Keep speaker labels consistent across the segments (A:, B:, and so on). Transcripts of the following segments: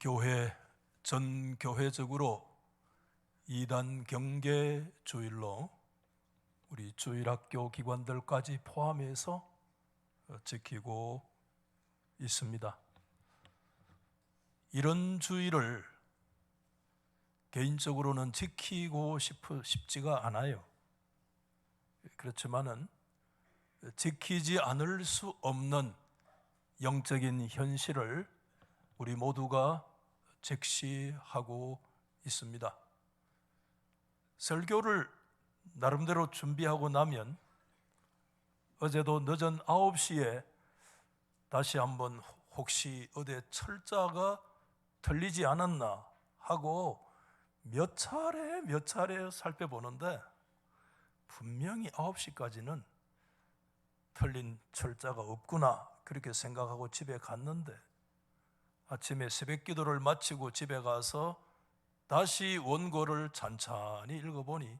A: 교회 전 교회적으로 2단 경계 주일로 우리 주일학교 기관들까지 포함해서 지키고 있습니다. 이런 주일을 개인적으로는 지키고 싶지가 않아요. 그렇지만은 지키지 않을 수 없는 영적인 현실을 우리 모두가 직시하고 있습니다. 설교를 나름대로 준비하고 나면 어제도 늦은 9시에 다시 한번 혹시 어디 철자가 틀리지 않았나 하고 몇 차례 살펴보는데 분명히 9시까지는 틀린 철자가 없구나 그렇게 생각하고 집에 갔는데 아침에 새벽 기도를 마치고 집에 가서 다시 원고를 찬찬히 읽어보니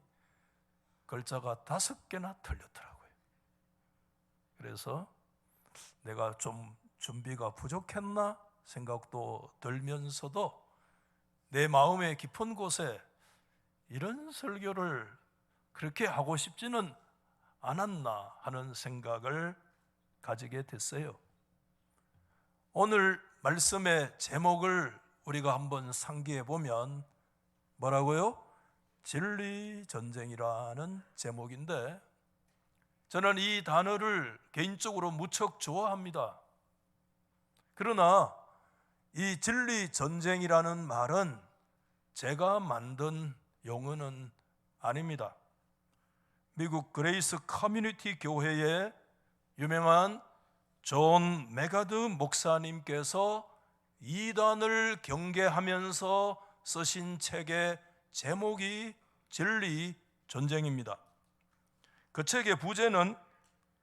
A: 글자가 5개나 틀렸더라고요. 그래서 내가 좀 준비가 부족했나 생각도 들면서도 내 마음의 깊은 곳에 이런 설교를 그렇게 하고 싶지는 않았나 하는 생각을 가지게 됐어요. 오늘 말씀의 제목을 우리가 한번 상기해 보면 뭐라고요? 진리 전쟁이라는 제목인데 저는 이 단어를 개인적으로 무척 좋아합니다. 그러나 이 진리 전쟁이라는 말은 제가 만든 용어는 아닙니다. 미국 그레이스 커뮤니티 교회의 유명한 존 메가드 목사님께서 이단을 경계하면서 쓰신 책의 제목이 진리 전쟁입니다. 그 책의 부제는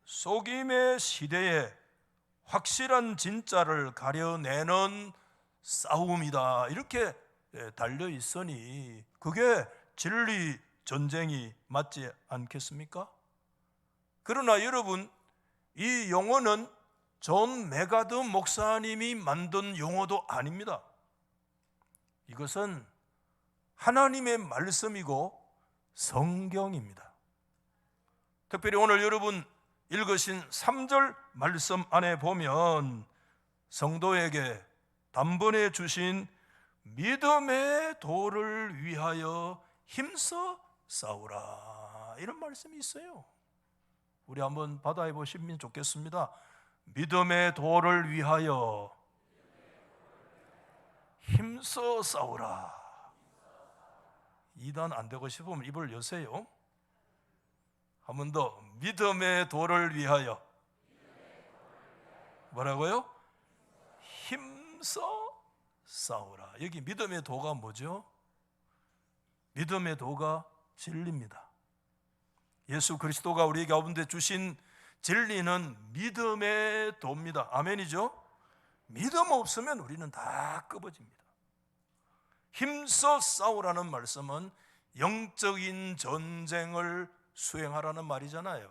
A: 속임의 시대에 확실한 진짜를 가려내는 싸움이다 이렇게 달려 있으니 그게 진리 전쟁이 맞지 않겠습니까? 그러나 여러분, 이 용어는 존 메가드 목사님이 만든 용어도 아닙니다. 이것은 하나님의 말씀이고 성경입니다. 특별히 오늘 여러분 읽으신 3절 말씀 안에 보면 성도에게 단번에 주신 믿음의 도를 위하여 힘써 싸우라 이런 말씀이 있어요. 우리 한번 받아해 보시면 좋겠습니다. 믿음의 도를 위하여 힘써 싸우라. 2단 안 되고 싶으면 입을 여세요. 한 번 더. 믿음의 도를 위하여 뭐라고요? 힘써 싸우라. 여기 믿음의 도가 뭐죠? 믿음의 도가 진리입니다. 예수 그리스도가 우리 가운데 주신 진리는 믿음의 도입니다. 아멘이죠? 믿음 없으면 우리는 다 꺼버집니다. 힘써 싸우라는 말씀은 영적인 전쟁을 수행하라는 말이잖아요.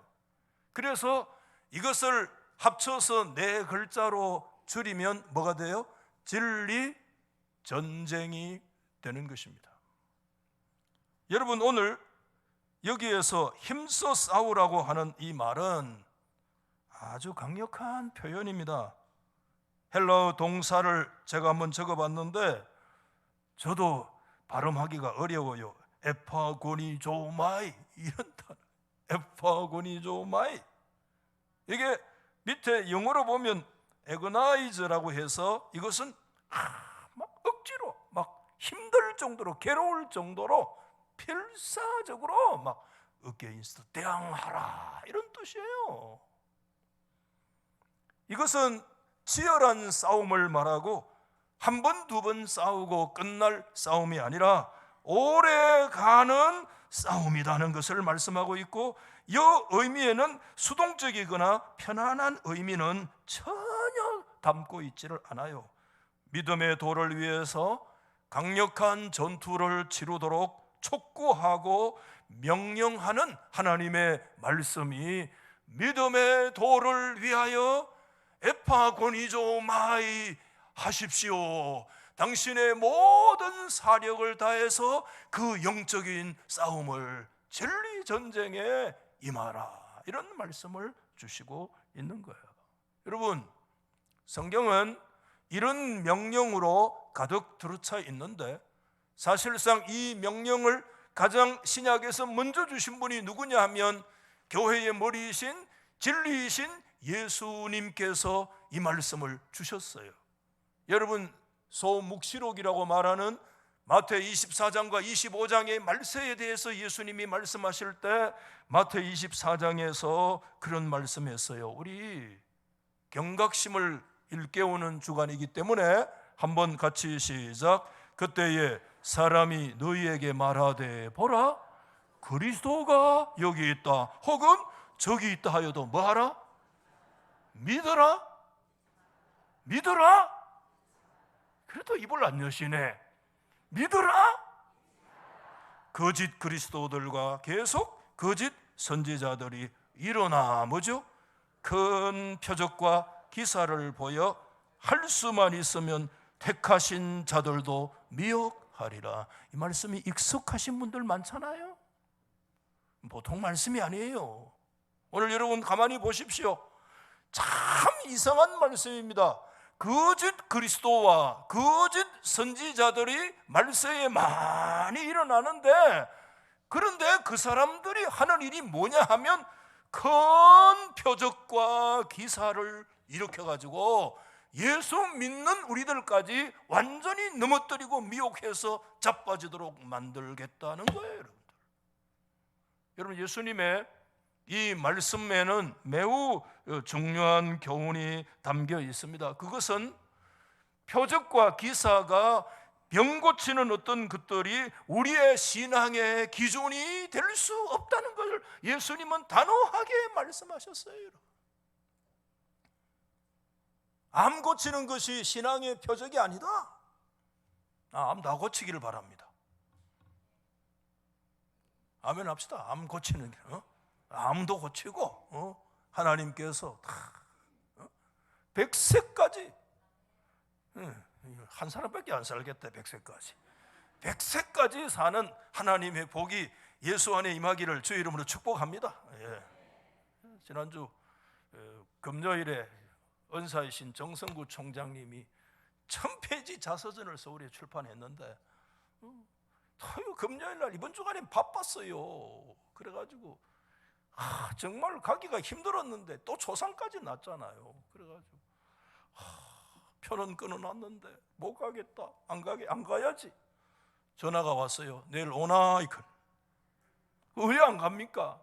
A: 그래서 이것을 합쳐서 4글자로 줄이면 뭐가 돼요? 진리 전쟁이 되는 것입니다. 여러분 오늘 여기에서 힘써 싸우라고 하는 이 말은 아주 강력한 표현입니다. 헬라어 동사를 제가 한번 적어봤는데 저도 발음하기가 어려워요. 에파고니조마이 이런 단어. 에파고니조마이 이게 밑에 영어로 보면 에그나이즈라고 해서 이것은 막 억지로 막 힘들 정도로 괴로울 정도로 필사적으로 막 어게인스트 대항하라 이런 뜻이에요. 이것은 치열한 싸움을 말하고 한 번, 2번 싸우고 끝날 싸움이 아니라 오래가는 싸움이라는 것을 말씀하고 있고 이 의미에는 수동적이거나 편안한 의미는 전혀 담고 있지를 않아요. 믿음의 도를 위해서 강력한 전투를 치르도록 촉구하고 명령하는 하나님의 말씀이 믿음의 도를 위하여 에파고니조마이 하십시오. 당신의 모든 사력을 다해서 그 영적인 싸움을 진리 전쟁에 임하라, 이런 말씀을 주시고 있는 거예요. 여러분, 성경은 이런 명령으로 가득 들어차 있는데, 사실상 이 명령을 가장 신약에서 먼저 주신 분이 누구냐 하면 교회의 머리이신 진리이신 예수님께서 이 말씀을 주셨어요. 여러분, 소묵시록이라고 말하는 마태 24장과 25장의 말세에 대해서 예수님이 말씀하실 때 마태 24장에서 그런 말씀했어요. 우리 경각심을 일깨우는 주간이기 때문에 한번 같이 시작. 그때에 사람이 너희에게 말하되 보라, 그리스도가 여기 있다, 혹은 저기 있다 하여도 뭐하라? 믿어라? 믿어라? 그래도 입을 안 여시네. 믿어라? 거짓 그리스도들과 계속 거짓 선지자들이 일어나 뭐죠? 큰 표적과 기사를 보여 할 수만 있으면 택하신 자들도 미혹하리라. 이 말씀이 익숙하신 분들 많잖아요. 보통 말씀이 아니에요. 오늘 여러분 가만히 보십시오. 참 이상한 말씀입니다. 거짓 그리스도와 거짓 선지자들이 말세에 많이 일어나는데, 그런데 그 사람들이 하는 일이 뭐냐 하면 큰 표적과 기사를 일으켜가지고 예수 믿는 우리들까지 완전히 넘어뜨리고 미혹해서 자빠지도록 만들겠다는 거예요. 여러분들, 여러분, 예수님의 이 말씀에는 매우 중요한 교훈이 담겨 있습니다. 그것은 표적과 기사가 병 고치는 어떤 것들이 우리의 신앙의 기준이 될 수 없다는 것을 예수님은 단호하게 말씀하셨어요. 암 고치는 것이 신앙의 표적이 아니다. 암 다 고치기를 바랍니다. 아멘 합시다. 암 고치는 게, 암도 고치고 하나님께서 다 100세까지, 한 사람밖에 안 살겠다. 100세까지 사는 하나님의 복이 예수 안에 임하기를 주 이름으로 축복합니다. 예. 지난주 금요일에 은사이신 정성구 총장님이 1000페이지 자서전을 서울에 출판했는데 토요 금요일날 이번 주간에 바빴어요. 그래가지고 정말 가기가 힘들었는데 또 조상까지 났잖아요. 그래가지고 표는 끊어놨는데 못 가겠다. 안 가야지. 전화가 왔어요. 내일 오나 이건. 왜 안 갑니까?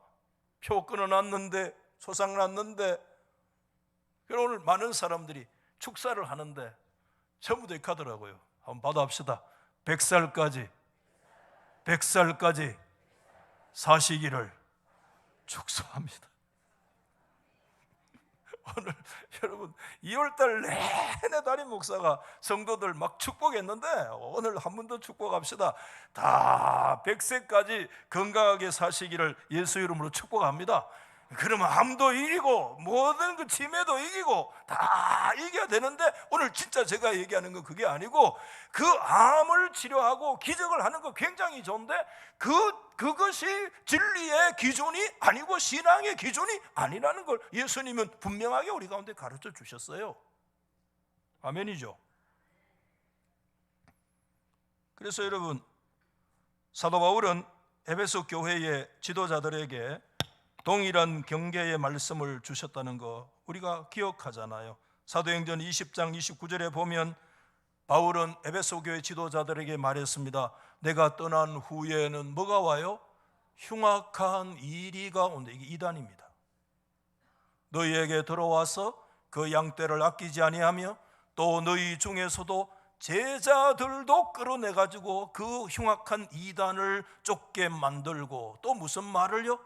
A: 표 끊어놨는데, 조상 났는데. 그래서 오늘 많은 사람들이 축사를 하는데 전부 다 가더라고요. 한번 받아봅시다. 100살까지 사시기를 축소합니다. 오늘 여러분 2월달 내내 담임 목사가 성도들 막 축복했는데 오늘 한 번 더 축복합시다. 다 100세까지 건강하게 사시기를 예수 이름으로 축복합니다. 그러면 암도 이기고 모든 그 치매도 이기고 다 이겨야 되는데, 오늘 진짜 제가 얘기하는 건 그게 아니고, 그 암을 치료하고 기적을 하는 거 굉장히 좋은데 그것이 진리의 기준이 아니고 신앙의 기준이 아니라는 걸 예수님은 분명하게 우리 가운데 가르쳐 주셨어요. 아멘이죠. 그래서 여러분, 사도 바울은 에베소 교회의 지도자들에게 동일한 경계의 말씀을 주셨다는 거 우리가 기억하잖아요. 사도행전 20장 29절에 보면 바울은 에베소 교회 지도자들에게 말했습니다. 내가 떠난 후에는 뭐가 와요? 흉악한 이리가 온다. 이게 이단입니다. 너희에게 들어와서 그 양떼를 아끼지 아니하며 또 너희 중에서도 제자들도 끌어내가지고 그 흉악한 이단을 쫓게 만들고, 또 무슨 말을요?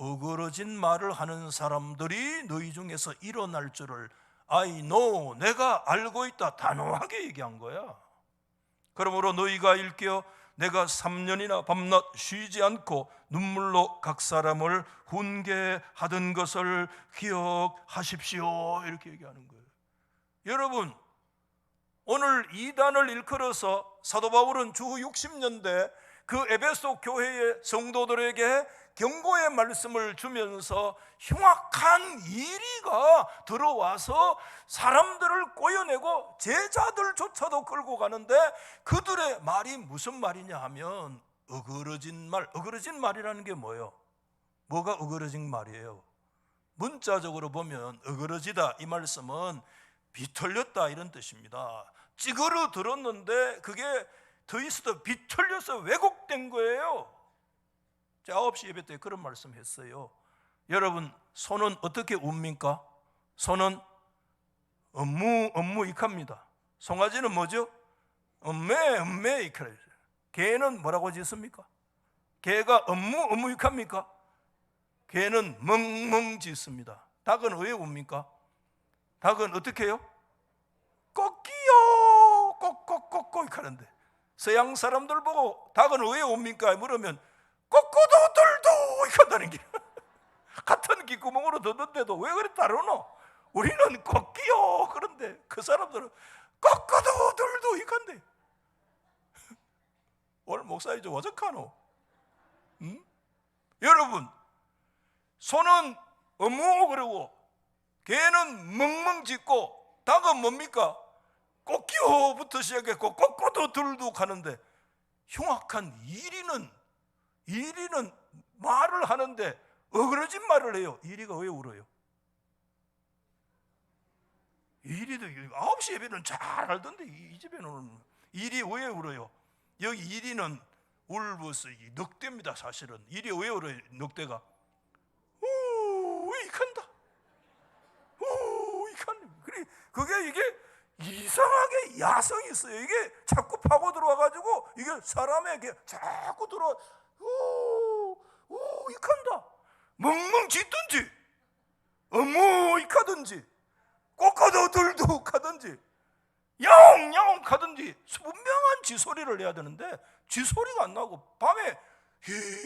A: 어그러진 말을 하는 사람들이 너희 중에서 일어날 줄을 I know, 내가 알고 있다, 단호하게 얘기한 거야. 그러므로 너희가 일깨어 내가 3년이나 밤낮 쉬지 않고 눈물로 각 사람을 훈계하던 것을 기억하십시오, 이렇게 얘기하는 거예요. 여러분, 오늘 이단을 일컬어서 사도 바울은 주 60년대 그 에베소 교회의 성도들에게 경고의 말씀을 주면서 흉악한 이리가 들어와서 사람들을 꼬여내고 제자들조차도 끌고 가는데, 그들의 말이 무슨 말이냐 하면 어그러진 말. 어그러진 말이라는 게 뭐예요? 뭐가 어그러진 말이에요? 문자적으로 보면 어그러지다, 이 말씀은 비틀렸다 이런 뜻입니다. 찌그러 들었는데 그게 더 있어도 비틀려서 왜곡된 거예요. 9시 예배 때 그런 말씀 했어요. 여러분, 소는 어떻게 웁니까? 소는 엄무익합니다. 송아지는 뭐죠? 엄매익하죠. 개는 뭐라고 짓습니까? 개가 엄무익합니까? 개는 멍멍 짓습니다. 닭은 왜 웁니까? 닭은 어떻게 해요? 꼬끼요 꼭꼭꼭꼭 하는데, 서양 사람들 보고 닭은 왜 웁니까? 물으면 꼬꼬도들도 한다는 게 같은 귓구멍으로 듣는데도 왜 그래 다르노? 우리는 꼬끼요. 그런데 그 사람들은 꼬꼬도들도 한대. 오늘 목사님 좀 어색하노? 응? 여러분, 소는 어무 그러고 개는 멍멍 짖고 닭은 뭡니까? 꼬끼요부터 시작했고 꼬꼬도들도 가는데, 흉악한 이리는 말을 하는데 어그러진 말을 해요. 이리가 왜 울어요? 이리도 9시 예배는 잘 알던데 이 집에는 이리 왜 울어요? 여기 이리는 울버스 늑대입니다. 사실은 이리 왜 울어요? 늑대가 이칸다 이칸. 그게 이게 이상하게 야성이 있어요. 이게 자꾸 파고 들어와가지고 이게 사람에게 자꾸 들어와. 이칸다. 멍멍 짖든지 이카든지 꼬꼬도들도 가든지 야옹야옹 가든지 분명한 쥐소리를 내야 되는데 쥐소리가 안 나고, 밤에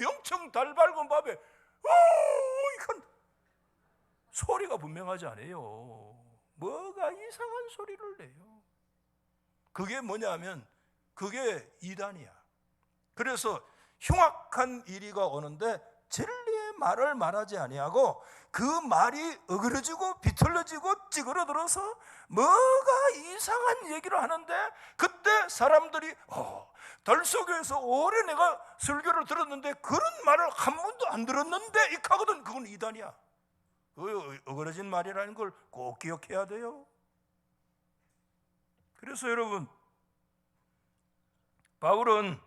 A: 엄청 달 밝은 밤에 이칸다. 소리가 분명하지 않아요. 뭐가 이상한 소리를 내요. 그게 뭐냐면 그게 이단이야. 그래서 흉악한 이리가 오는데 진리의 말을 말하지 아니하고 그 말이 어그러지고 비틀러지고 찌그러들어서 뭐가 이상한 얘기를 하는데, 그때 사람들이 달서교에서 오래 내가 설교를 들었는데 그런 말을 한 번도 안 들었는데 이카거든. 그건 이단이야. 그 어그러진 말이라는 걸 꼭 기억해야 돼요. 그래서 여러분, 바울은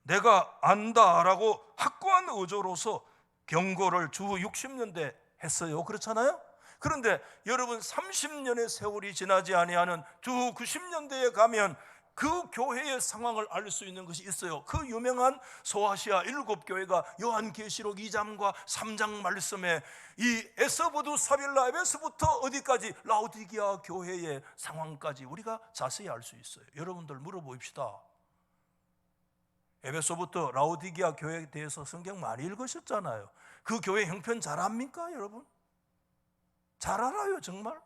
A: 내가 안다라고 확고한 의조로서 경고를 주 60년대 했어요. 그렇잖아요? 그런데 여러분, 30년의 세월이 지나지 아니하는 주 90년대에 가면 그 교회의 상황을 알 수 있는 것이 있어요. 그 유명한 소아시아 7교회가 요한계시록 2장과 3장 말씀에 이 에서부두 사빌라 에베소부터 어디까지 라오디게아 교회의 상황까지 우리가 자세히 알 수 있어요. 여러분들 물어봅시다. 에베소부터 라오디게아 교회에 대해서 성경 많이 읽으셨잖아요. 그 교회 형편 잘 압니까 여러분? 잘 알아요 정말?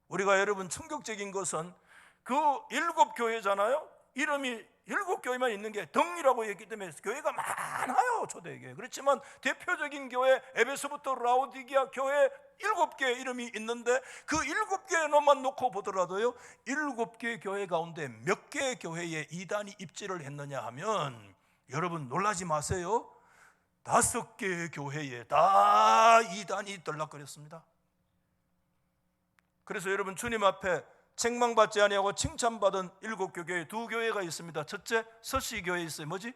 A: 우리가 여러분 충격적인 것은 그 7교회잖아요. 이름이 7교회만 있는 게 덩이라고 했기 때문에 교회가 많아요 초대교회. 그렇지만 대표적인 교회 에베소부터 라오디게아 교회 7개의 이름이 있는데 그 7개의 놈만 놓고 보더라도요, 7개 교회 가운데 몇 개의 교회에 이단이 입지를 했느냐 하면 여러분 놀라지 마세요. 5개의 교회에 다 이단이 들락거렸습니다. 그래서 여러분, 주님 앞에 책망받지 아니하고 칭찬받은 7교회에 2교회가 있습니다. 첫째 서시교회 있어요. 뭐지?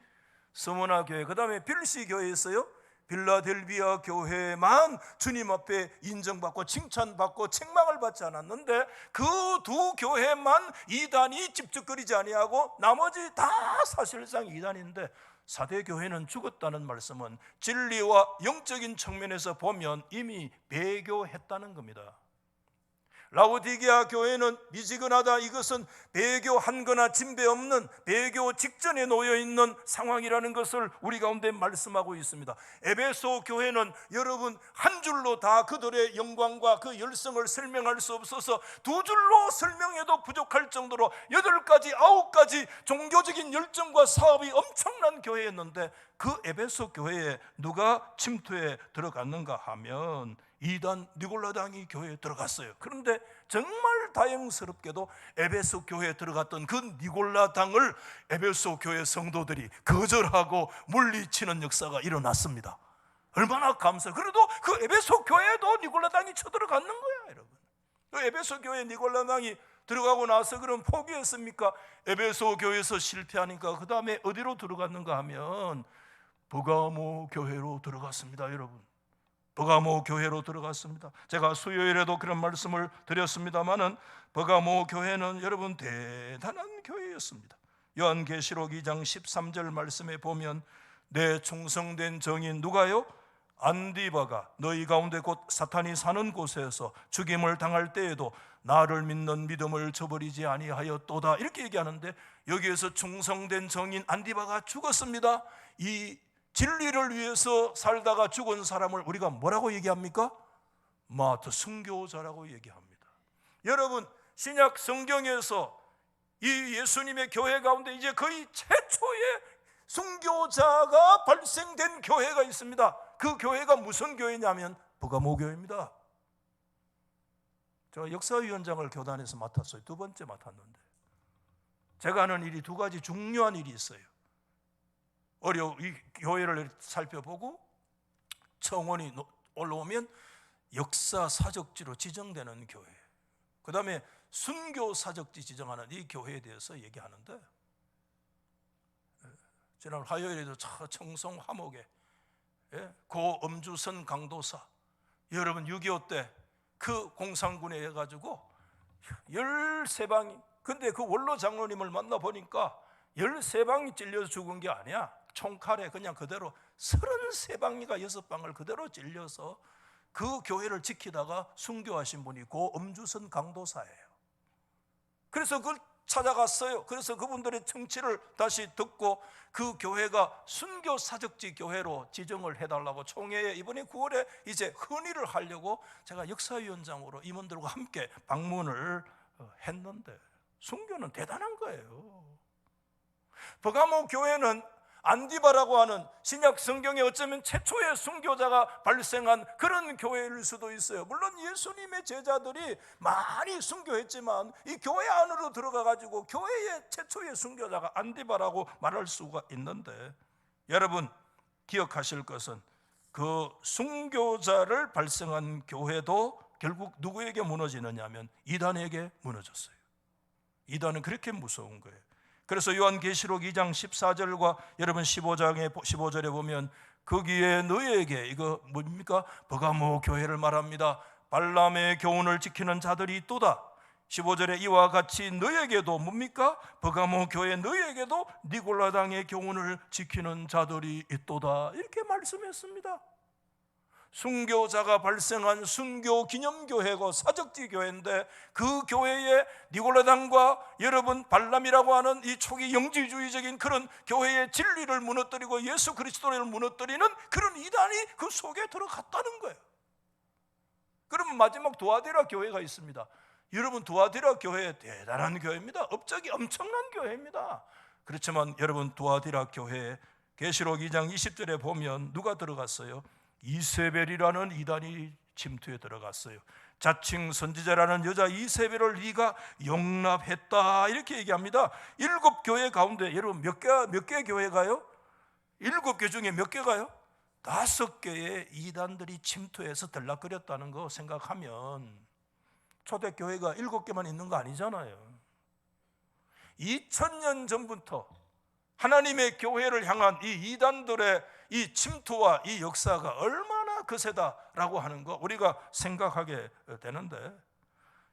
A: 스무나 교회. 그 다음에 빌시 교회 있어요. 빌라델비아 교회만 주님 앞에 인정받고 칭찬받고 책망을 받지 않았는데 그 2교회만 이단이 찝찝거리지 아니하고 나머지 다 사실상 이단인데, 사대교회는 죽었다는 말씀은 진리와 영적인 측면에서 보면 이미 배교했다는 겁니다. 라오디게아 교회는 미지근하다. 이것은 배교한 거나 진배 없는 배교 직전에 놓여 있는 상황이라는 것을 우리 가운데 말씀하고 있습니다. 에베소 교회는 여러분 한 줄로 다 그들의 영광과 그 열성을 설명할 수 없어서 두 줄로 설명해도 부족할 정도로 8가지 9가지 종교적인 열정과 사업이 엄청난 교회였는데, 그 에베소 교회에 누가 침투해 들어갔는가 하면 이단 니골라당이 교회에 들어갔어요. 그런데 정말 다행스럽게도 에베소 교회에 들어갔던 그 니골라당을 에베소 교회 성도들이 거절하고 물리치는 역사가 일어났습니다. 얼마나 감사해요. 그래도 그 에베소 교회에도 니골라당이 쳐들어갔는 거야, 여러분. 그 에베소 교회에 니골라당이 들어가고 나서 그럼 포기했습니까? 에베소 교회에서 실패하니까 그 다음에 어디로 들어갔는가 하면 버가모 교회로 들어갔습니다, 여러분. 버가모 교회로 들어갔습니다. 제가 수요일에도 그런 말씀을 드렸습니다마는 버가모 교회는 여러분 대단한 교회였습니다. 요한계시록 2장 13절 말씀에 보면 내 충성된 정인 누가요? 안디바가 너희 가운데 곧 사탄이 사는 곳에서 죽임을 당할 때에도 나를 믿는 믿음을 저버리지 아니하였도다, 이렇게 얘기하는데, 여기에서 충성된 정인 안디바가 죽었습니다. 이 진리를 위해서 살다가 죽은 사람을 우리가 뭐라고 얘기합니까? 마르트 순교자라고 얘기합니다. 여러분, 신약 성경에서 이 예수님의 교회 가운데 이제 거의 최초의 순교자가 발생된 교회가 있습니다. 그 교회가 무슨 교회냐면 버가모 교회입니다. 제가 역사위원장을 교단에서 맡았어요. 2번째 맡았는데 제가 하는 일이 2가지 중요한 일이 있어요. 이 교회를 살펴보고 청원이 올라오면 역사 사적지로 지정되는 교회, 그 다음에 순교 사적지 지정하는 이 교회에 대해서 얘기하는데, 지난 화요일에도 청송 화목에 고 엄주선 강도사, 여러분 6.25 때 그 공산군에 해가지고 13방이, 근데 그 원로 장로님을 만나보니까 13방이 찔려서 죽은 게 아니야. 총칼에 그냥 그대로 33방이가 6방을 그대로 찔려서 그 교회를 지키다가 순교하신 분이 고 엄주선 강도사예요. 그래서 그걸 찾아갔어요. 그래서 그분들의 청취를 다시 듣고 그 교회가 순교 사적지 교회로 지정을 해달라고 총회에 이번에 9월에 이제 헌의를 하려고 제가 역사위원장으로 임원들과 함께 방문을 했는데, 순교는 대단한 거예요. 버가모 교회는 안디바라고 하는 신약 성경에 어쩌면 최초의 순교자가 발생한 그런 교회일 수도 있어요. 물론 예수님의 제자들이 많이 순교했지만 이 교회 안으로 들어가가지고 교회의 최초의 순교자가 안디바라고 말할 수가 있는데, 여러분 기억하실 것은 그 순교자를 발생한 교회도 결국 누구에게 무너지느냐 하면 이단에게 무너졌어요. 이단은 그렇게 무서운 거예요. 그래서 요한계시록 2장 14절과 여러분 15절에 보면 거기에 너희에게, 이거 뭡니까? 버가모 교회를 말합니다. 발람의 교훈을 지키는 자들이 있도다. 15절에 이와 같이 너희에게도 뭡니까? 버가모 교회 너희에게도 니골라당의 교훈을 지키는 자들이 있도다, 이렇게 말씀했습니다. 순교자가 발생한 순교 기념교회고 사적지 교회인데, 그 교회에 니골라당과 여러분 발람이라고 하는 이 초기 영지주의적인 그런 교회의 진리를 무너뜨리고 예수 그리스도를 무너뜨리는 그런 이단이 그 속에 들어갔다는 거예요. 그러면 마지막 두아디라 교회가 있습니다. 여러분 두아디라 교회 대단한 교회입니다. 업적이 엄청난 교회입니다. 그렇지만 여러분 두아디라 교회에 계시록 2장 20절에 보면 누가 들어갔어요? 이세벨이라는 이단이 침투해 들어갔어요. 자칭 선지자라는 여자 이세벨을 네가 용납했다, 이렇게 얘기합니다. 7교회 가운데 여러분 몇 개 교회가요? 7개 중에 몇 개가요? 5개의 이단들이 침투해서 들락거렸다는 거 생각하면 초대교회가 7개만 있는 거 아니잖아요. 2000년 전부터 하나님의 교회를 향한 이 이단들의 이 침투와 이 역사가 얼마나 거세다라고 하는 거 우리가 생각하게 되는데,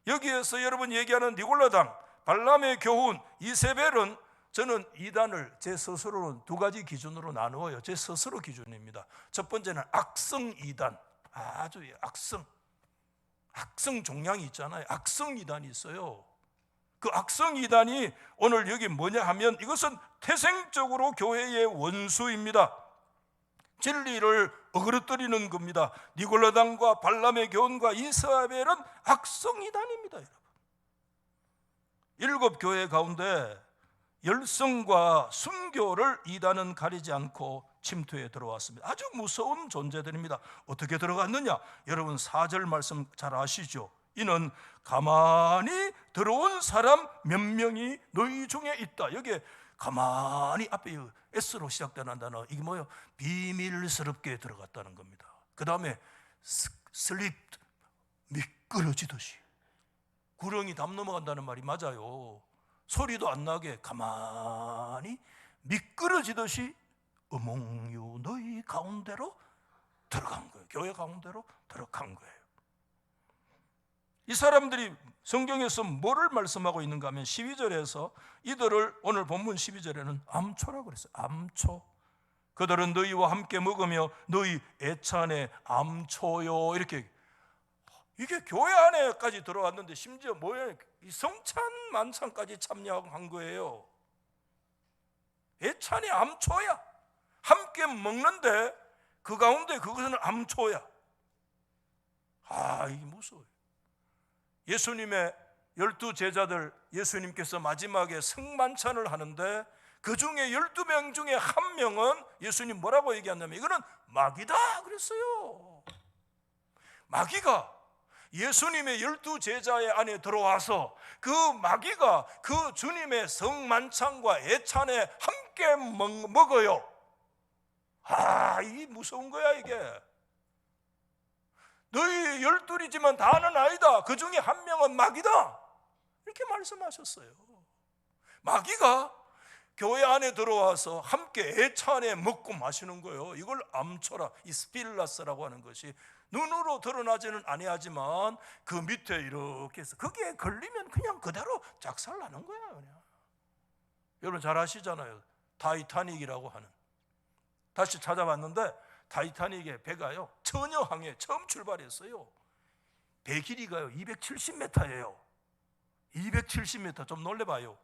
A: 여기에서 여러분 얘기하는 니골라당, 발람의 교훈, 이세벨은 저는 이단을 제 스스로는 2가지 기준으로 나누어요. 제 스스로 기준입니다. 첫 번째는 악성 이단, 아주 악성, 악성 종양이 있잖아요. 악성 이단이 있어요. 그 악성 이단이 오늘 여기 뭐냐 하면 이것은 태생적으로 교회의 원수입니다. 진리를 어그러뜨리는 겁니다. 니골라당과 발람의 교훈과 이스라엘은 악성 이단입니다. 여러분, 7 교회 가운데 열성과 순교를 이단은 가리지 않고 침투해 들어왔습니다. 아주 무서운 존재들입니다. 어떻게 들어갔느냐? 여러분 4절 말씀 잘 아시죠? 이는 가만히 들어온 사람 몇 명이 너희 중에 있다. 여기에 가만히 앞에 S로 시작되는 단어, 이게 뭐예요? 비밀스럽게 들어갔다는 겁니다. 그 다음에 슬립, 미끄러지듯이. 구렁이 담 넘어간다는 말이 맞아요. 소리도 안 나게 가만히 미끄러지듯이 어몽유 너희 가운데로 들어간 거예요. 교회 가운데로 들어간 거예요. 이 사람들이 성경에서 뭐를 말씀하고 있는가 하면 12절에서 이들을 오늘 본문 12절에는 암초라고 그랬어요. 암초. 그들은 너희와 함께 먹으며 너희 애찬에 암초요. 이렇게. 이게 교회 안에까지 들어왔는데 심지어 뭐예요? 이 성찬 만찬까지 참여한 거예요. 애찬이 암초야. 함께 먹는데 그 가운데 그것은 암초야. 아, 이게 무서워요. 예수님의 12 제자들, 예수님께서 마지막에 성만찬을 하는데 그 중에 12명 중에 한 명은 예수님 뭐라고 얘기했냐면 이거는 마귀다 그랬어요. 마귀가 예수님의 12 제자의 안에 들어와서 그 마귀가 그 주님의 성만찬과 애찬에 함께 먹어요. 아, 이게 무서운 거야 이게. 너희 12이지만 다는 아니다. 그 중에 한 명은 마귀다. 이렇게 말씀하셨어요. 마귀가 교회 안에 들어와서 함께 애찬에 먹고 마시는 거예요. 이걸 암초라, 이 스필라스라고 하는 것이 눈으로 드러나지는 아니하지만 그 밑에 이렇게 해서 거기에 걸리면 그냥 그대로 작살나는 거야 그냥. 여러분 잘 아시잖아요. 타이타닉이라고 하는. 다시 찾아봤는데 타이타닉의 배가요 처녀항에 처음 출발했어요. 배 길이가요 270m예요. 270m. 좀 놀래봐요.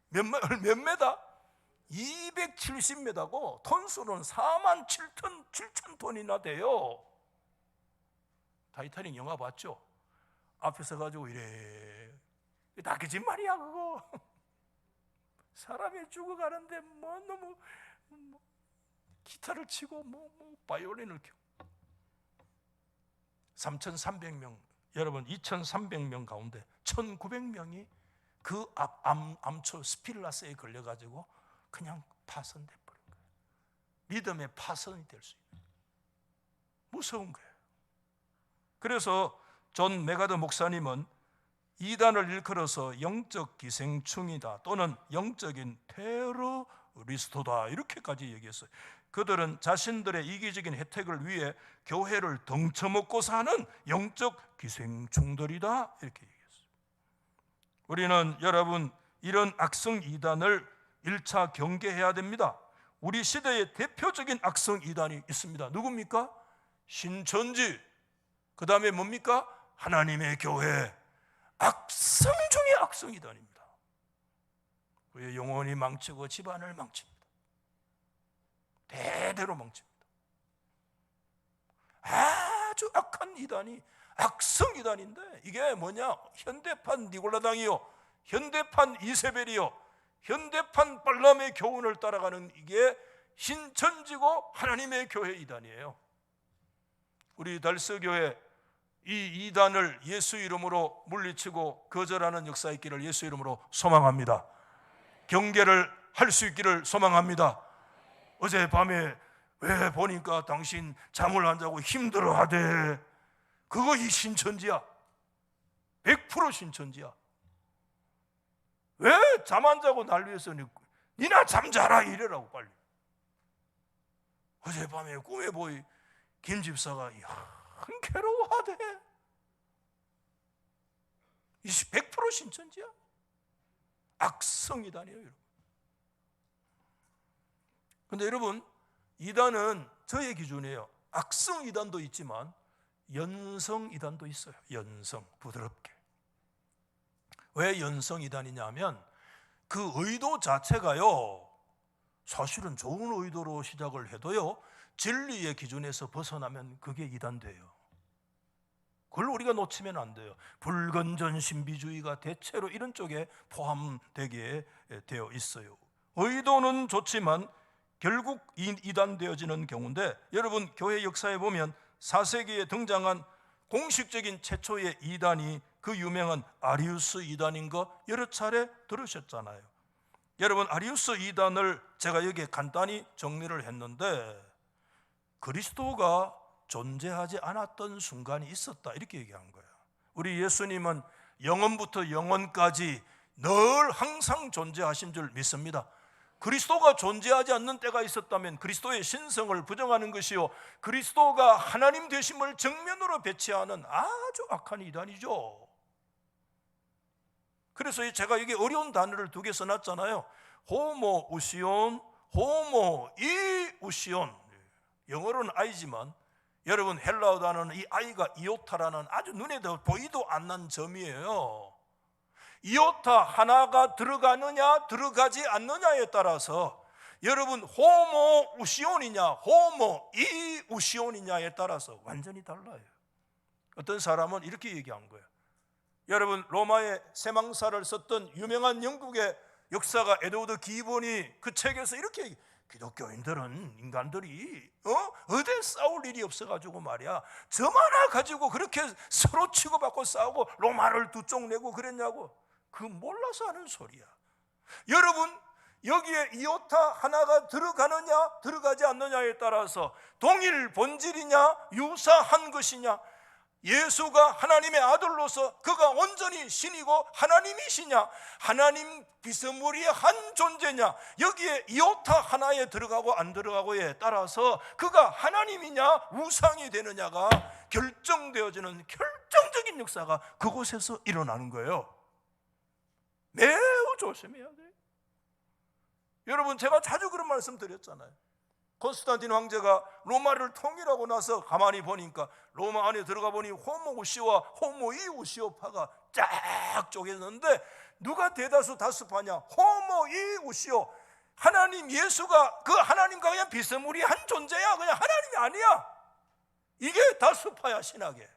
A: 몇 메다? 270m고 톤수로는 47,000톤이나 돼요. 타이타닉 영화 봤죠? 앞에서 가지고 이래. 다 거짓말이야 그거. 사람이 죽어가는데 뭐 너무 기타를 치고 바이올린을 켜. 3,300명. 여러분 2,300명 가운데 1,900명이 그 암초 스필라스에 걸려가지고 그냥 파손돼 버린 거예요. 믿음의 파손이 될 수 있는 무서운 거예요. 그래서 존 메가더 목사님은 이단을 일컬어서 영적 기생충이다 또는 영적인 테러리스트다 이렇게까지 얘기했어요. 그들은 자신들의 이기적인 혜택을 위해 교회를 덩쳐먹고 사는 영적 기생충들이다 이렇게 얘기했어요. 우리는 여러분 이런 악성 이단을 1차 경계해야 됩니다. 우리 시대의 대표적인 악성 이단이 있습니다. 누굽니까? 신천지. 그 다음에 뭡니까? 하나님의 교회. 악성 중에 악성 이단입니다. 그의 영혼이 망치고 집안을 망칩니다. 대대로 망칩니다. 아주 악한 이단이 악성 이단인데 이게 뭐냐? 현대판 니골라당이요, 현대판 이세벨이요, 현대판 발람의 교훈을 따라가는 이게 신천지고 하나님의 교회 이단이에요. 우리 달서교회 이 이단을 예수 이름으로 물리치고 거절하는 역사 있기를 예수 이름으로 소망합니다. 경계를 할 수 있기를 소망합니다. 어젯밤에 왜 보니까 당신 잠을 안 자고 힘들어하대. 그거 이 신천지야. 100% 신천지야. 왜 잠 안 자고 날 위해서 니나 잠자라 이래라고 빨리. 어젯밤에 꿈에 보이 김 집사가 괴로워하대. 100% 신천지야. 악성이단이에요 여러분. 근데 여러분 이단은 저의 기준이에요. 악성 이단도 있지만 연성 이단도 있어요. 연성, 부드럽게. 왜 연성 이단이냐면 그 의도 자체가요, 사실은 좋은 의도로 시작을 해도요, 진리의 기준에서 벗어나면 그게 이단돼요. 그걸 우리가 놓치면 안 돼요. 불건전 신비주의가 대체로 이런 쪽에 포함되게 되어 있어요. 의도는 좋지만 결국 이단되어지는 경우인데, 여러분 교회 역사에 보면 4세기에 등장한 공식적인 최초의 이단이 그 유명한 아리우스 이단인 거 여러 차례 들으셨잖아요. 여러분, 아리우스 이단을 제가 여기에 간단히 정리를 했는데, 그리스도가 존재하지 않았던 순간이 있었다, 이렇게 얘기한 거야. 우리 예수님은 영원부터 영원까지 늘 항상 존재하신 줄 믿습니다. 그리스도가 존재하지 않는 때가 있었다면 그리스도의 신성을 부정하는 것이요, 그리스도가 하나님 되심을 정면으로 배치하는 아주 악한 이단이죠. 그래서 제가 여기 어려운 단어를 두 개 써놨잖아요. 호모 우시온, 호모 이우시온. 영어로는 아이지만 여러분 헬라어 단어는 이 아이가 이오타라는 아주 눈에 보이도 않는 점이에요. 이오타 하나가 들어가느냐 들어가지 않느냐에 따라서 여러분 호모 우시온이냐 호모 이우시온이냐에 따라서 완전히 달라요. 어떤 사람은 이렇게 얘기한 거예요. 여러분, 로마의 세망사를 썼던 유명한 영국의 역사가 에드워드 기본이 그 책에서 이렇게 얘기해요. 기독교인들은 인간들이 어디 싸울 일이 없어가지고 말이야, 점 하나 가지고 그렇게 서로 치고받고 싸우고 로마를 두 쪽 내고 그랬냐고. 그 몰라서 하는 소리야. 여러분, 여기에 이오타 하나가 들어가느냐 들어가지 않느냐에 따라서 동일 본질이냐 유사한 것이냐, 예수가 하나님의 아들로서 그가 온전히 신이고 하나님이시냐, 하나님 비스무리한 존재냐, 여기에 이오타 하나에 들어가고 안 들어가고에 따라서 그가 하나님이냐 우상이 되느냐가 결정되어지는 결정적인 역사가 그곳에서 일어나는 거예요. 매우 조심해야 돼요. 여러분, 제가 자주 그런 말씀 드렸잖아요. 콘스탄틴 황제가 로마를 통일하고 나서 가만히 보니까 로마 안에 들어가 보니 호모우시오와 호모이우시오파가 쫙 쪼개졌는데, 누가 대다수 다수파냐? 호모이우시오. 하나님 예수가 그 하나님과 그냥 비스무리한 존재야. 그냥 하나님이 아니야. 이게 다수파야, 신학에.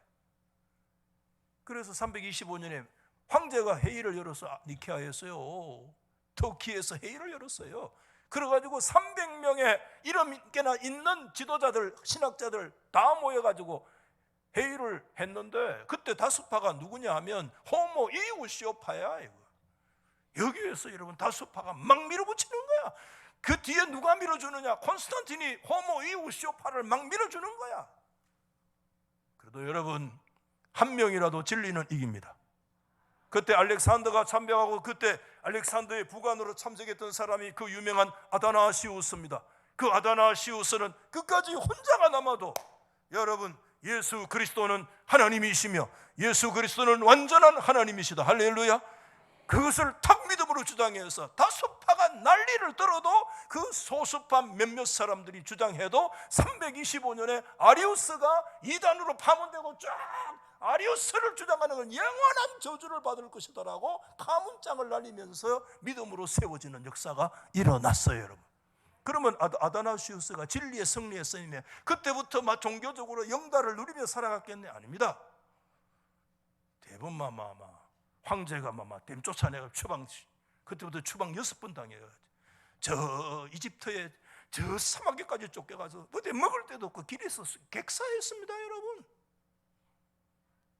A: 그래서 325년에 황제가 회의를 열어서 니케아에서요, 터키에서 회의를 열었어요. 그래가지고 300명의 이름께나 있는 지도자들, 신학자들 다 모여가지고 회의를 했는데, 그때 다수파가 누구냐 하면 호모 이우시오파야. 이거. 여기에서 여러분 다수파가 막 밀어붙이는 거야. 그 뒤에 누가 밀어주느냐? 콘스탄틴이 호모 이우시오파를 막 밀어주는 거야. 그래도 여러분, 한 명이라도 진리는 이깁니다. 그때 알렉산더가 참배하고 그때 알렉산더의 부관으로 참석했던 사람이 그 유명한 아다나시우스입니다. 그 아다나시우스는 끝까지 혼자가 남아도 여러분, 예수 그리스도는 하나님이시며 예수 그리스도는 완전한 하나님이시다. 할렐루야. 그것을 탁 믿음으로 주장해서 다수파가 난리를 떨어도 그 소수파 몇몇 사람들이 주장해도 325년에 아리우스가 이단으로 파문되고 쫙 아리우스를 주장하는 건 영원한 저주를 받을 것이다라고 파문장을 날리면서 믿음으로 세워지는 역사가 일어났어요, 여러분. 그러면 아다나시우스가 진리에 승리했으면 그때부터 막 종교적으로 영달을 누리며 살아갔겠네? 아닙니다. 대부분 황제가 댐 쫓아내가 추방, 그때부터 추방 6번 당해가지고 저 이집트의 저 사막에까지 쫓겨가서 어디 먹을 데도 없고 길에서 객사했습니다, 여러분.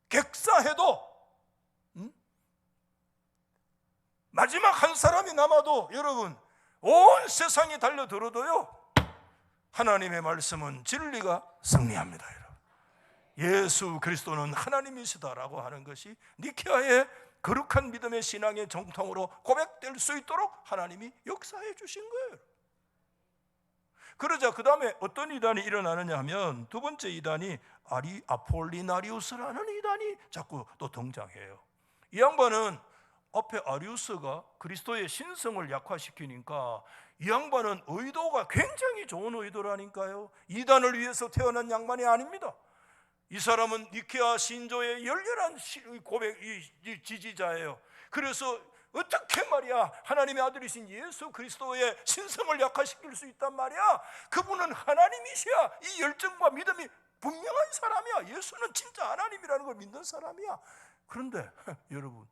A: 객사해도 마지막 한 사람이 남아도 여러분, 온 세상이 달려들어도요, 하나님의 말씀은 진리가 승리합니다, 여러분. 예수 그리스도는 하나님이시다라고 하는 것이 니케아의 거룩한 믿음의 신앙의 정통으로 고백될 수 있도록 하나님이 역사해 주신 거예요. 그러자 그 다음에 어떤 이단이 일어나느냐 하면, 두 번째 이단이 아폴리나리우스라는 이단이 자꾸 또 등장해요. 이 양반은 앞에 아리우스가 그리스도의 신성을 약화시키니까 이 양반은 의도가 굉장히 좋은 의도라니까요. 이단을 위해서 태어난 양반이 아닙니다. 이 사람은 니케아 신조의 열렬한 고백 지지자예요. 그래서 어떻게 말이야 하나님의 아들이신 예수 그리스도의 신성을 약화시킬 수 있단 말이야. 그분은 하나님이셔야 이 열정과 믿음이 분명한 사람이야. 예수는 진짜 하나님이라는 걸 믿는 사람이야. 그런데 여러분,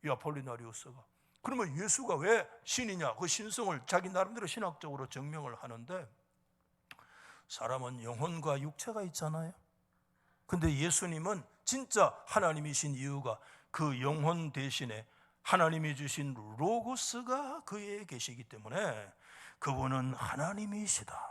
A: 이 아폴리나리우스가 그러면 예수가 왜 신이냐, 그 신성을 자기 나름대로 신학적으로 증명을 하는데, 사람은 영혼과 육체가 있잖아요. 근데 예수님은 진짜 하나님이신 이유가 그 영혼 대신에 하나님이 주신 로고스가 그에 계시기 때문에 그분은 하나님이시다.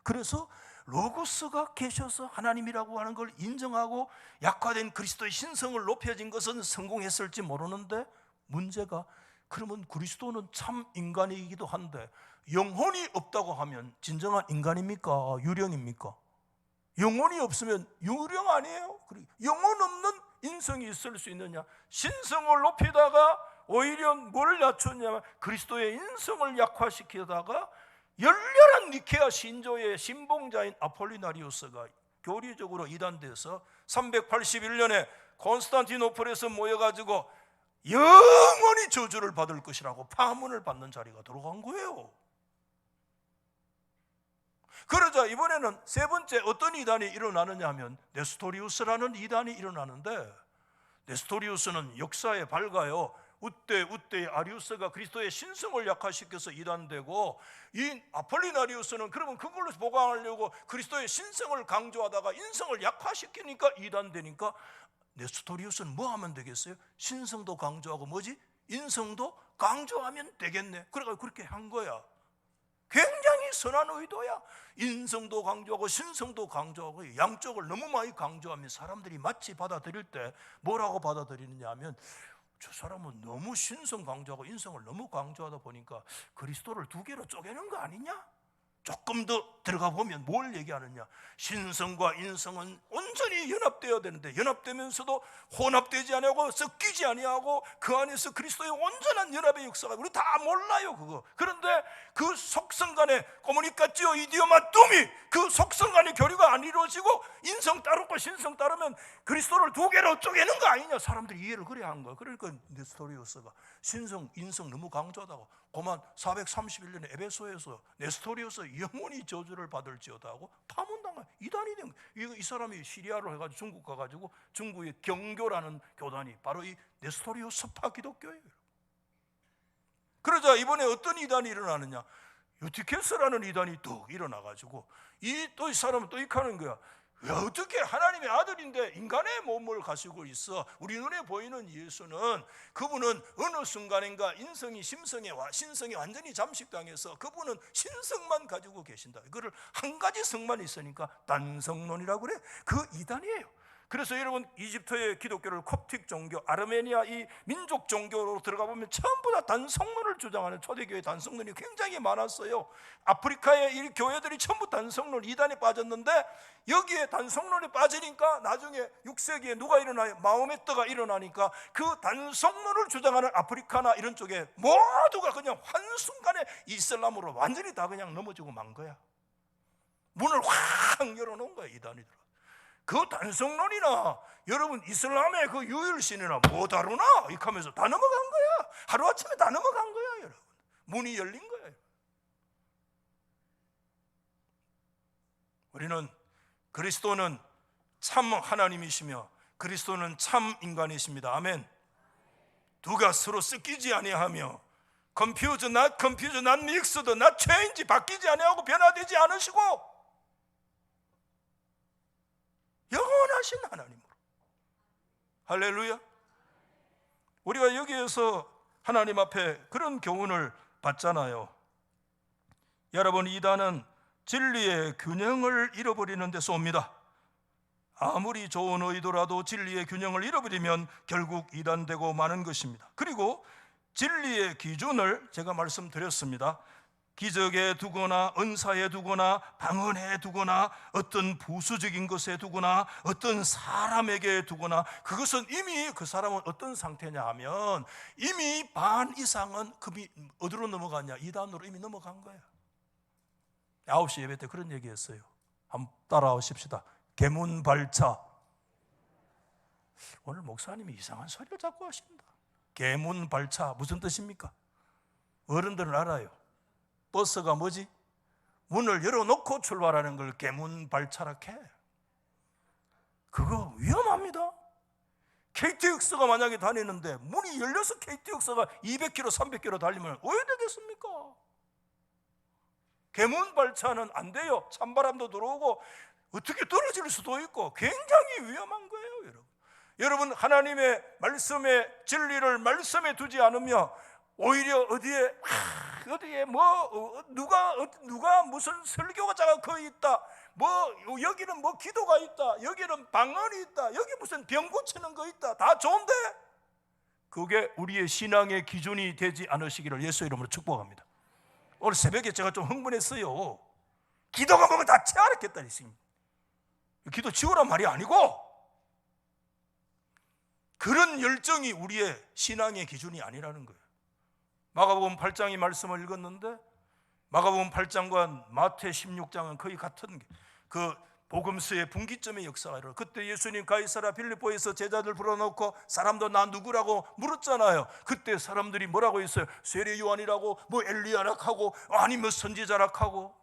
A: 그래서 로고스가 계셔서 하나님이라고 하는 걸 인정하고 약화된 그리스도의 신성을 높여진 것은 성공했을지 모르는데, 문제가 그러면 그리스도는 참 인간이기도 한데 영혼이 없다고 하면 진정한 인간입니까? 유령입니까? 영혼이 없으면 유령 아니에요? 영혼 없는 인성이 있을 수 있느냐? 신성을 높이다가 오히려 뭘 낮췄냐면 그리스도의 인성을 약화시키다가 열렬한 니케아 신조의 신봉자인 아폴리나리우스가 교리적으로 이단돼서 381년에 콘스탄티노플에서 모여가지고 영원히 저주를 받을 것이라고 파문을 받는 자리가 들어간 거예요. 그러자 이번에는 세 번째 어떤 이단이 일어나느냐 하면 네스토리우스라는 이단이 일어나는데, 네스토리우스는 역사에 밝아요. 우때 아리우스가 그리스도의 신성을 약화시켜서 이단되고, 이 아폴리나리우스는 그러면 그걸로 보강하려고 그리스도의 신성을 강조하다가 인성을 약화시키니까 이단되니까, 네스토리우스는 뭐 하면 되겠어요? 신성도 강조하고 뭐지? 인성도 강조하면 되겠네. 그래서 그렇게 한 거야. 굉장히 선한 의도야. 인성도 강조하고 신성도 강조하고 양쪽을 너무 많이 강조하면 사람들이 마치 받아들일 때 뭐라고 받아들이느냐 하면, 저 사람은 너무 신성 강조하고 인성을 너무 강조하다 보니까 그리스도를 두 개로 쪼개는 거 아니냐? 조금 더 들어가 보면 뭘 얘기하느냐, 신성과 인성은 온전히 연합되어야 되는데 연합되면서도 혼합되지 아니하고 섞이지 아니하고 그 안에서 그리스도의 온전한 연합의 역사가 우리 다 몰라요 그거. 그런데 그 속성 간의 코무니카티오 이디오마 뚜미, 그 속성 간의 교류가 안 이루어지고 인성 따르고 신성 따르면 그리스도를 두 개로 쪼개는 거 아니냐, 사람들이 이해를 그래 한 거야. 그러니까 네스토리우스가 신성 인성 너무 강조하다고 고만 431년에 에베소에서 네스토리우스 영원히 저주를 받을지어다 하고 파문당한 이단이 된 거예요. 이 사람이 시리아로 해가지고 중국 가가지고 중국의 경교라는 교단이 바로 이 네스토리우스파 기독교예요. 그러자 이번에 어떤 이단이 일어나느냐, 유티케스라는 이단이 또 일어나가지고 이 사람은 또 이카는 거야. 야, 어떻게 하나님의 아들인데 인간의 몸을 가지고 있어? 우리 눈에 보이는 예수는, 그분은 어느 순간인가 인성이 신성이 완전히 잠식당해서 그분은 신성만 가지고 계신다. 이거를 한 가지 성만 있으니까 단성론이라고 그래. 그 이단이에요. 그래서 여러분, 이집트의 기독교를 콥틱 종교, 아르메니아 이 민족 종교로 들어가 보면 전부 다 단성론을 주장하는 초대교회 단성론이 굉장히 많았어요. 아프리카의 이 교회들이 전부 단성론 이단에 빠졌는데, 여기에 단성론에 빠지니까 나중에 6세기에 누가 일어나요? 마호메트가 일어나니까 그 단성론을 주장하는 아프리카나 이런 쪽에 모두가 그냥 한순간에 이슬람으로 완전히 다 그냥 넘어지고 만 거야. 문을 확 열어놓은 거야, 이단이들. 그 단성론이나 여러분 이슬람의 그 유일신이나 뭐 다르나 이렇게 하면서 다 넘어간 거야. 하루아침에 다 넘어간 거야, 여러분. 문이 열린 거예요. 우리는 그리스도는 참 하나님이시며 그리스도는 참 인간이십니다. 아멘. 두가 서로 섞이지 아니하며 confused, not mixed, not change, 바뀌지 아니하고 변화되지 않으시고 영원하신 하나님으로. 할렐루야. 우리가 여기에서 하나님 앞에 그런 교훈을 받잖아요. 여러분, 이단은 진리의 균형을 잃어버리는 데서 옵니다. 아무리 좋은 의도라도 진리의 균형을 잃어버리면 결국 이단되고 마는 것입니다. 그리고 진리의 기준을 제가 말씀드렸습니다. 기적에 두거나 은사에 두거나 방언에 두거나 어떤 부수적인 것에 두거나 어떤 사람에게 두거나, 그것은 이미 그 사람은 어떤 상태냐 하면 이미 반 이상은 급이 어디로 넘어갔냐, 이단으로 이미 넘어간 거야. 9시 예배 때 그런 얘기 했어요. 한번 따라오십시다. 개문발차, 오늘 목사님이 이상한 소리를 자꾸 하신다. 계문발차 무슨 뜻입니까? 어른들은 알아요. 버스가 뭐지? 문을 열어놓고 출발하는 걸 계문발차라 해. 그거 위험합니다. KTX가 만약에 다니는데 문이 열려서 KTX가 200km, 300km 달리면 왜 되겠습니까? 계문발차는 안 돼요. 찬바람도 들어오고 어떻게 떨어질 수도 있고 굉장히 위험한 거예요, 여러분. 여러분, 하나님의 말씀의 진리를 말씀에 두지 않으면 오히려 어디에 누가 무슨 설교자가 거기 있다, 여기는 기도가 있다, 여기는 방언이 있다, 여기 무슨 병 고치는 거 있다, 다 좋은데 그게 우리의 신앙의 기준이 되지 않으시기를 예수 이름으로 축복합니다. 오늘 새벽에 제가 좀 흥분했어요. 기도가 보면 다 채알았겠다 했습니다. 기도 지우란 말이 아니고 그런 열정이 우리의 신앙의 기준이 아니라는 거예요. 마가복음 8장의 말씀을 읽었는데 마가복음 8장과 마태 16장은 거의 같은 그 복음서의 분기점의 역사가 일어나요. 그때 예수님 가이사랴 빌립보에서 제자들 불러놓고 사람도 나 누구라고 물었잖아요. 그때 사람들이 뭐라고 했어요? 세례 요한이라고, 엘리야라고 하고, 아니면 선지자라고 하고.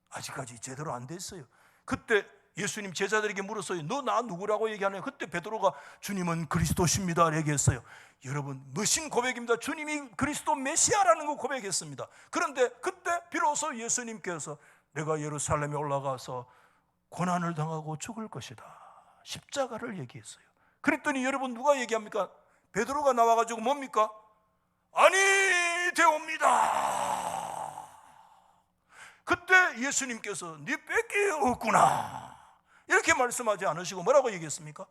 A: 아직까지 제대로 안 됐어요. 그때 예수님 제자들에게 물었어요. 너 나 누구라고 얘기하냐? 그때 베드로가 주님은 그리스도십니다 얘기했어요. 여러분, 멋진 고백입니다. 주님이 그리스도 메시아라는 거 고백했습니다. 그런데 그때 비로소 예수님께서 내가 예루살렘에 올라가서 고난을 당하고 죽을 것이다, 십자가를 얘기했어요. 그랬더니 여러분 누가 얘기합니까? 베드로가 나와가지고 뭡니까? 아니 되옵니다. 그때 예수님께서 네 뺏기 없구나 이렇게 말씀하지 않으시고 뭐라고 얘기했습니까?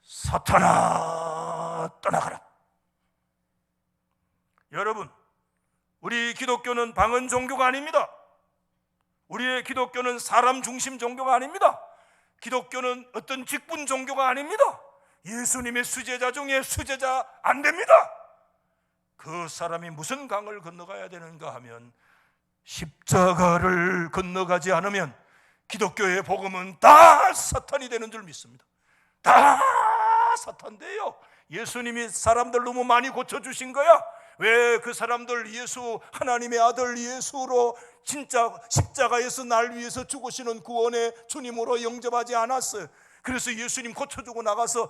A: 사탄아 떠나가라. 여러분, 우리 기독교는 방언 종교가 아닙니다. 우리의 기독교는 사람 중심 종교가 아닙니다. 기독교는 어떤 직분 종교가 아닙니다. 예수님의 수제자 중에 수제자 안 됩니다. 그 사람이 무슨 강을 건너가야 되는가 하면 십자가를 건너가지 않으면 기독교의 복음은 다 사탄이 되는 줄 믿습니다. 다 사탄돼요. 예수님이 사람들 너무 많이 고쳐주신 거야. 왜 그 사람들 예수, 하나님의 아들 예수로 진짜 십자가에서 날 위해서 죽으시는 구원의 주님으로 영접하지 않았어요. 그래서 예수님 고쳐주고 나가서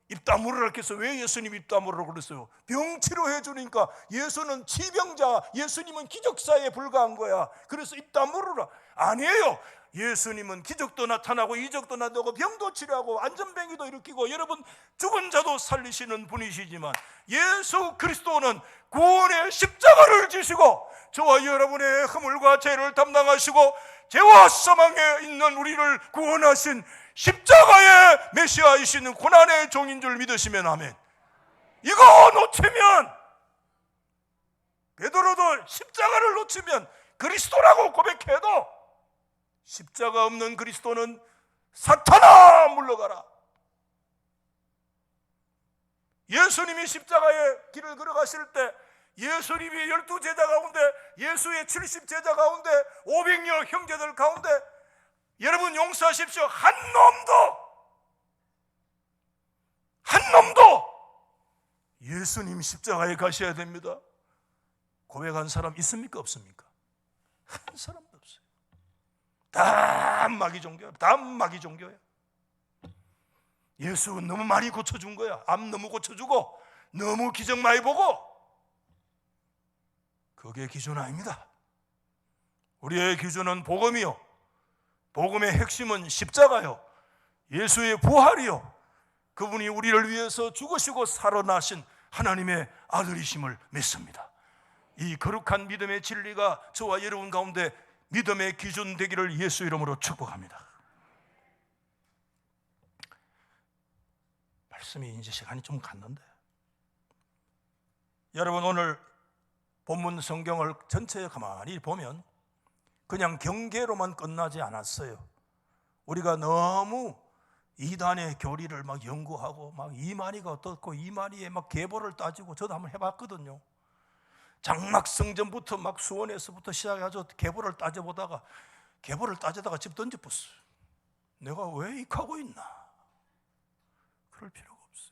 A: 입 다물으라 했어. 왜 예수님 입 다물으라고 그랬어요? 병 치료해 주니까. 예수는 치병자, 예수님은 기적사에 불과한 거야. 그래서 입 다물으라. 아니에요. 예수님은 기적도 나타나고 이적도 나타나고 병도 치료하고 안전뱅이도 일으키고 여러분 죽은 자도 살리시는 분이시지만 예수 그리스도는 구원의 십자가를 지시고 저와 여러분의 허물과 죄를 담당하시고 죄와 사망에 있는 우리를 구원하신 십자가의 메시아이신 고난의 종인 줄 믿으시면 아멘. 이거 놓치면, 베드로도 십자가를 놓치면 그리스도라고 고백해도 십자가 없는 그리스도는 사탄아 물러가라. 예수님이 십자가의 길을 걸어가실 때 예수님이 12제자 가운데, 예수의 70제자 가운데, 500여 형제들 가운데 여러분 용서하십시오, 한 놈도 예수님 십자가에 가셔야 됩니다. 고백한 사람 있습니까? 없습니까? 한 사람도 없어요. 다 마귀 종교야. 다 마귀 종교야. 예수는 너무 많이 고쳐준 거야. 암 너무 고쳐주고 너무 기적 많이 보고. 그게 기준 아닙니다. 우리의 기준은 복음이요, 복음의 핵심은 십자가요, 예수의 부활이요, 그분이 우리를 위해서 죽으시고 살아나신 하나님의 아들이심을 믿습니다. 이 거룩한 믿음의 진리가 저와 여러분 가운데 믿음의 기준 되기를 예수 이름으로 축복합니다. 말씀이 이제 시간이 좀 갔는데, 여러분 오늘 본문 성경을 전체에 가만히 보면 그냥 경계로만 끝나지 않았어요. 우리가 너무 이단의 교리를 막 연구하고 막 이만희가 어떻고 이만희의 막 계보를 따지고, 저도 한번 해봤거든요. 장막성전부터 막 수원에서부터 시작해가지고 계보를 따져보다가 집 던져봤어요. 내가 왜 이렇게 하고 있나? 그럴 필요가 없어요.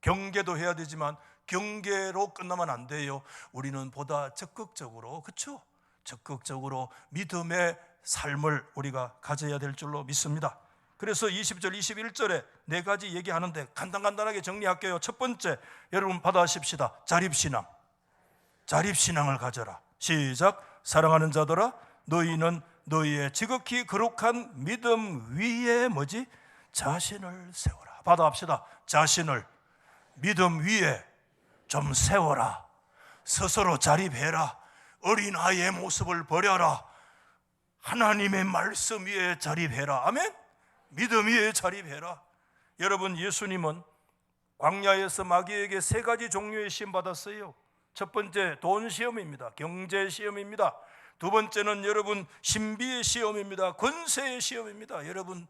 A: 경계도 해야 되지만 경계로 끝나면 안 돼요. 우리는 보다 적극적으로, 그렇죠? 적극적으로 믿음의 삶을 우리가 가져야 될 줄로 믿습니다. 그래서 20절, 21절에 네 가지 얘기하는데 간단하게 정리할게요. 첫 번째, 여러분 받아십시다. 자립신앙. 자립신앙을 가져라. 시작. 사랑하는 자들아, 너희는 너희의 지극히 거룩한 믿음 위에 뭐지? 자신을 세워라. 받아합시다. 자신을 믿음 위에 좀 세워라. 스스로 자립해라. 어린아이의 모습을 버려라. 하나님의 말씀 위에 자립해라. 아멘? 믿음 위에 자립해라. 여러분, 예수님은 광야에서 마귀에게 세 가지 종류의 시험 받았어요. 첫 번째, 돈 시험입니다. 경제 시험입니다. 두 번째는 여러분, 신비의 시험입니다. 권세의 시험입니다. 여러분,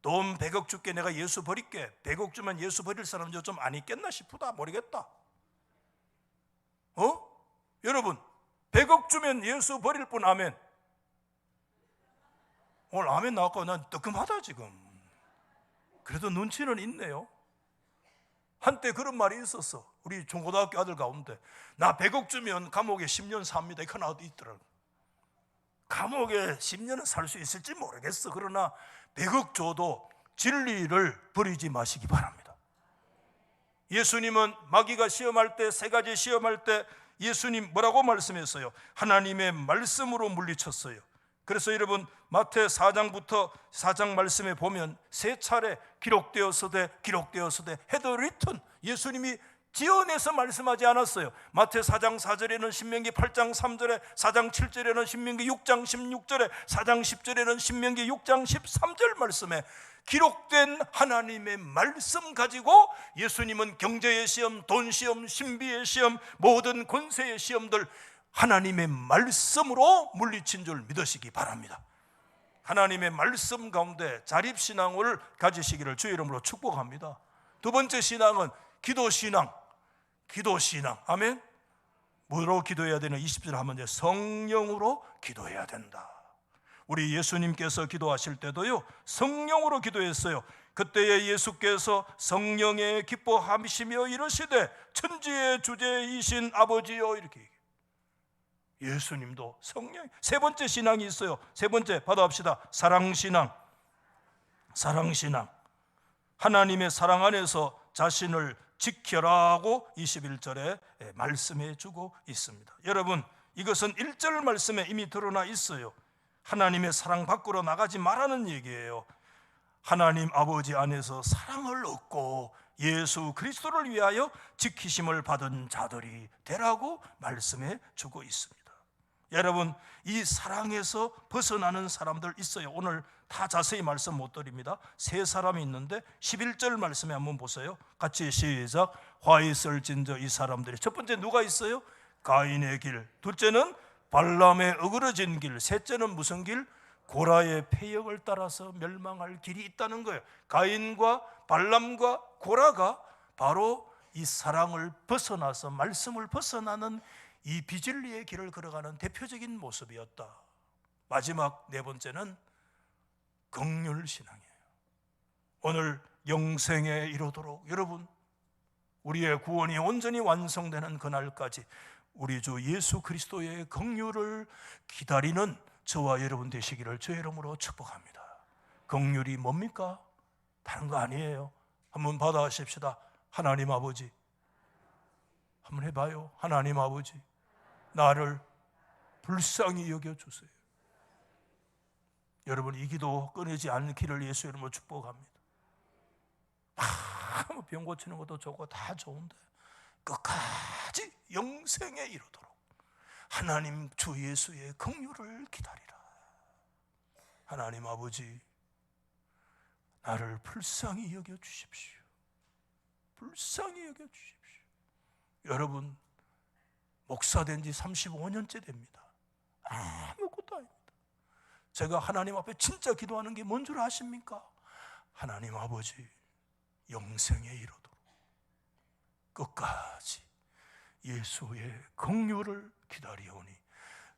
A: 돈 100억 줄게, 내가 예수 버릴게. 100억 주면 예수 버릴 사람 좀 안 있겠나 싶다. 모르겠다. 여러분, 100억 주면 예수 버릴 분 아멘. 오늘 아멘 나왔고 난 뜨끔하다 지금. 그래도 눈치는 있네요. 한때 그런 말이 있었어. 우리 중고등학교 아들 가운데 나 100억 주면 감옥에 10년 삽니다. 이거 나도 있더라고. 감옥에 10년은 살 수 있을지 모르겠어. 그러나 100억 줘도 진리를 버리지 마시기 바랍니다. 예수님은 마귀가 시험할 때, 세 가지 시험할 때 예수님 뭐라고 말씀했어요? 하나님의 말씀으로 물리쳤어요. 그래서 여러분, 마태 4장부터 4장 말씀에 보면 세 차례 기록되었으되 had written, 예수님이 지어내서 말씀하지 않았어요. 마태 4장 4절에는 신명기 8장 3절에, 4장 7절에는 신명기 6장 16절에, 4장 10절에는 신명기 6장 13절 말씀에 기록된 하나님의 말씀 가지고 예수님은 경제의 시험, 돈 시험, 신비의 시험, 모든 권세의 시험들 하나님의 말씀으로 물리친 줄 믿으시기 바랍니다. 하나님의 말씀 가운데 자립신앙을 가지시기를 주의 이름으로 축복합니다. 두 번째 신앙은 기도신앙. 아멘. 뭐로 기도해야 되는 20절 하면 성령으로 기도해야 된다. 우리 예수님께서 기도하실 때도요, 성령으로 기도했어요. 그때에 예수께서 성령에 기뻐하시며 이르시되 천지의 주제이신 아버지여, 이렇게 얘기해요. 예수님도 성령. 세 번째 신앙이 있어요. 세 번째 받아봅시다. 사랑신앙. 하나님의 사랑 안에서 자신을 지켜라고 21절에 말씀해 주고 있습니다. 여러분, 이것은 1절 말씀에 이미 드러나 있어요. 하나님의 사랑 밖으로 나가지 말라는 얘기예요. 하나님 아버지 안에서 사랑을 얻고 예수 그리스도를 위하여 지키심을 받은 자들이 되라고 말씀해 주고 있습니다. 여러분, 이 사랑에서 벗어나는 사람들 있어요. 오늘 다 자세히 말씀 못 드립니다. 세 사람이 있는데 11절 말씀에 한번 보세요. 같이 시작. 화 있을진저 이 사람들이. 첫 번째 누가 있어요? 가인의 길. 둘째는 발람의 어그러진 길. 셋째는 무슨 길? 고라의 패역을 따라서 멸망할 길이 있다는 거예요. 가인과 발람과 고라가 바로 이 사랑을 벗어나서 말씀을 벗어나는 이 비진리의 길을 걸어가는 대표적인 모습이었다. 마지막 네 번째는 긍휼신앙이에요. 오늘 영생에 이르도록 여러분, 우리의 구원이 온전히 완성되는 그날까지 우리 주 예수 그리스도의 긍휼을 기다리는 저와 여러분 되시기를 주의 이름으로 축복합니다. 긍휼이 뭡니까? 다른 거 아니에요. 한번 받아하십시다. 하나님 아버지, 한번 해봐요. 하나님 아버지, 나를 불쌍히 여겨주세요. 여러분, 이 기도 끊이지 않기를 예수 이름으로 축복합니다. 병 고치는 것도 좋고 다 좋은데 끝까지 영생에 이르도록 하나님 주 예수의 긍휼을 기다리라. 하나님 아버지, 나를 불쌍히 여겨주십시오. 불쌍히 여겨주십시오. 여러분, 목사된 지 35년째 됩니다. 아무것도 아닙니다. 제가 하나님 앞에 진짜 기도하는 게 뭔 줄 아십니까? 하나님 아버지, 영생에 이르도록 끝까지 예수의 긍휼을 기다리오니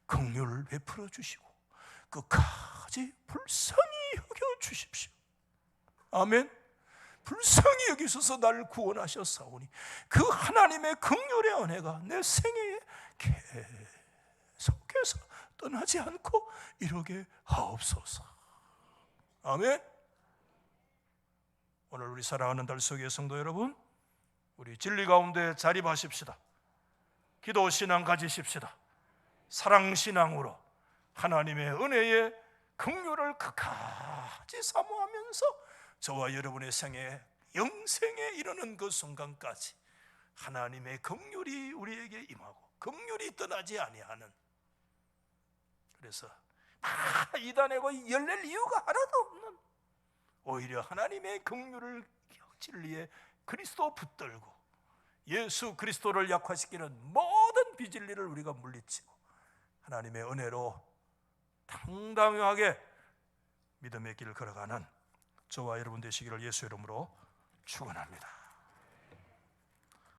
A: 긍휼을 베풀어 주시고 끝까지 불쌍히 여겨 주십시오. 아멘. 불쌍히 여기셔서 나를 구원하셨사오니 그 하나님의 긍휼의 은혜가 내 생애에 계속해서 떠나지 않고 이러게 하옵소서. 아멘. 오늘 우리 사랑하는 달석의 성도 여러분, 우리 진리 가운데 자립하십시다. 기도 신앙 가지십시다. 사랑 신앙으로 하나님의 은혜의 긍휼을 끝까지 사모하면서 저와 여러분의 생애 영생에 이르는 그 순간까지 하나님의 긍휼이 우리에게 임하고 긍휼이 떠나지 아니하는, 그래서 이단에고 열릴 이유가 하나도 없는, 오히려 하나님의 긍휼을 진리에 그리스도 붙들고 예수 그리스도를 약화시키는 모든 비진리를 우리가 물리치고 하나님의 은혜로 당당하게 믿음의 길을 걸어가는 저와 여러분 되시기를 예수 이름으로 축원합니다.